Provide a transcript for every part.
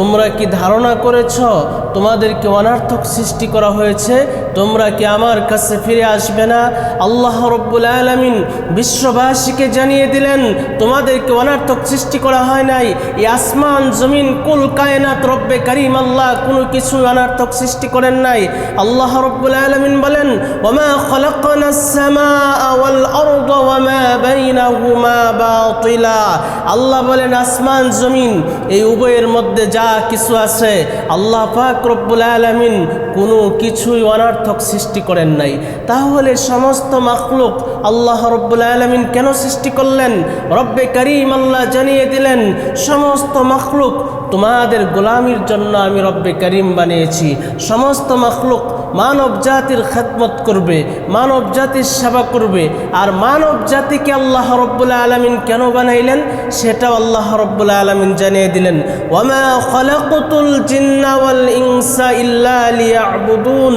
তোমরা কি ধারণা করেছ তোমাদেরকে অনর্থক সৃষ্টি করা হয়েছে? তোমরা কি আমার কাছে ফিরে আসবে না? আল্লাহ রব্বুল আলামিন বিশ্ববাসীকে জানিয়ে দিলেন, তোমাদেরকে অনর্থক সৃষ্টি করা হয় নাই। এই আসমান জমিন কুল কায়নাত রব্বে কারীম আল্লাহ কোনো কিছু অনর্থক সৃষ্টি করেন নাই। আল্লাহ রব্বুল আলামিন বলেন, ওমা খলাকনাস সামাআ ওয়াল আরদা ওয়ামা বাইনাহুমা বাতিলা। আল্লাহ বলেন, আসমান জমিন এই উভয়ের মধ্যে যা কিছু আছে আল্লাহ পাক রব্বুল আলামিন কোনো কিছুই অনর্থক সৃষ্টি করেন নাই। তাহলে সমস্ত মাখলুক আল্লাহ রব্বুল আলামিন কেন সৃষ্টি করলেন? রব্বে কারীম আল্লাহ জানিয়ে দিলেন, সমস্ত মাখলুক তোমাদের গোলামির জন্য আমি রব্বে কারীম বানিয়েছি। সমস্ত মাখলুক মানব জাতির খেদমত করবে, মানব জাতির সেবা করবে। আর মানব জাতিকে আল্লাহ রব্বুল আলামিন কেন বানাইলেন সেটাও আল্লাহ রব্বুল আলামিন জানিয়ে দিলেন, ওয়ামা খলাকতুল জিন্না ওয়াল ইনসা ইল্লা লিয়াবুদুন।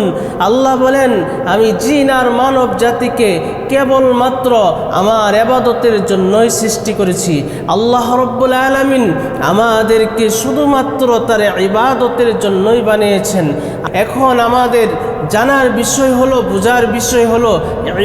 আল্লাহ বলেন, আমি জিন আর মানব জাতিকে কেবলমাত্র আমার ইবাদতের জন্যই সৃষ্টি করেছি। আল্লাহ রব্বুল আলামিন আমাদেরকে শুধুমাত্র তার ইবাদতের জন্যই বানিয়েছেন। এখন আমাদের জানার বিষয় হলো, বোঝার বিষয় হলো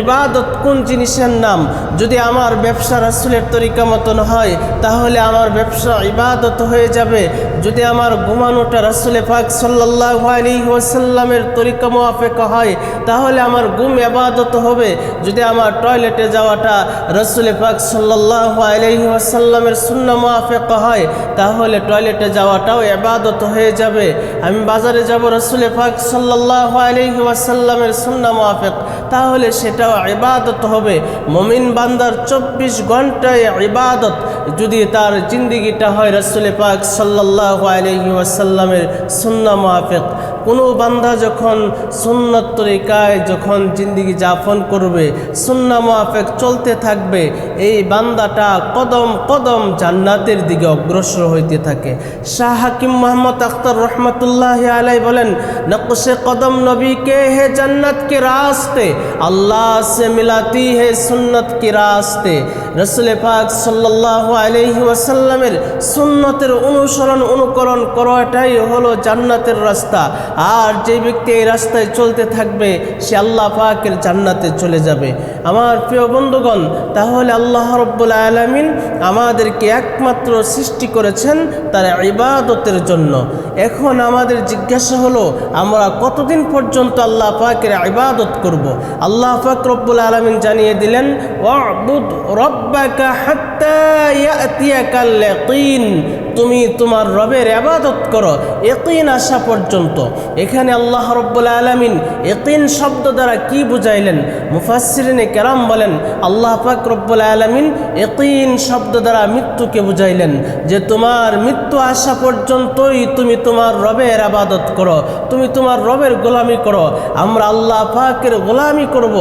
ইবাদত কোন জিনিসের নাম। যদি আমার ব্যবসা রাসূলের তরিকা মতন হয় তাহলে আমার ব্যবসা ইবাদত হয়ে যাবে। যদি আমার ঘুমানোটা রাসূল পাক সাল্লাল্লাহু আলাইহি ওয়াসাল্লামের তরিকা মুআফিক হয় তাহলে আমার ঘুম ইবাদত হবে। যদি আমার টয়লেটে যাওয়াটা রাসূল পাক সাল্লাল্লাহু আলাইহি ওয়াসাল্লামের সুন্নাহ মুআফিক হয় তাহলে টয়লেটে যাওয়াটাও ইবাদত হয়ে যাবে। আমি বাজারে যাব রাসূল পাক সাল্লাল্লাহু আলাইহি ওয়াসাল্লামের সুন্নাহ মুআফিক, তাহলে সেটাও ইবাদত হবে। মুমিন বান্দার 24 ঘন্টায় ইবাদত যদি তার জিন্দেগিটা হয় রাসূল পাক সাল্লাল্লাহু আলাইহি ওয়াসাল্লামের সুন্নাহ মুআফিক। কোনো বান্দা যখন সুন্নত তরিকায় যখন জিন্দেগি যাপন করবে, সুন্নাহ মুআফিক চলতে থাকবে, এই বান্দাটা কদম কদম জান্নাতের দিকে অগ্রসর হইতে থাকে। শাহ হাকিম মোহাম্মদ আখতার রহমতুল্লাহ আলাই বলেন, নকশে কদম नबी के है जन्नत के रास्ते, अल्लाह से मिलाती है सुन्नत के रास्ते। रसूल पाक सल्लल्लाहु अलैहि वसल्लमेर सुन्नतेर अनुसरण अनुकरण कराटाई हलो জান্নাতের রাস্তা। আর যে ব্যক্তি এই রাস্তায় চলতে থাকবে সে আল্লাহ পাকের জান্নাতে চলে যাবে। আমার প্রিয় বন্ধুগণ, তাহলে আল্লাহ রব্বুল আলামিন আমাদেরকে একমাত্র সৃষ্টি করেছেন তার ইবাদতের জন্য। এখন আমাদের জিজ্ঞাসা হলো, আমরা কতদিন পর্যন্ত আল্লাহ পাকের ইবাদত করব? আল্লাহ পাক রব্বুল আলামিন জানিয়ে দিলেন, ওয়াবুদ রব্বাকা হাত্তা ইয়াতিয়াকাল ইয়াকিন। তুমি তোমার রবের ইবাদত করো ইয়াকিন আসা পর্যন্ত। এখানে আল্লাহ রব্বুল আলামিন ইয়াকিন শব্দ দ্বারা কি বুঝাইলেন? মুফাসসিরিনে কেরাম বলেন, আল্লাহ পাক রব্বুল আলামিন ইয়াকিন শব্দ দ্বারা মৃত্যুকে বুঝাইলেন, যে তোমার মৃত্যু আসা পর্যন্তই তুমি তোমার রবের ইবাদত করো, তুমি তোমার রবের গোলামি করো। আমরা আল্লাহ পাকের গোলামি করব।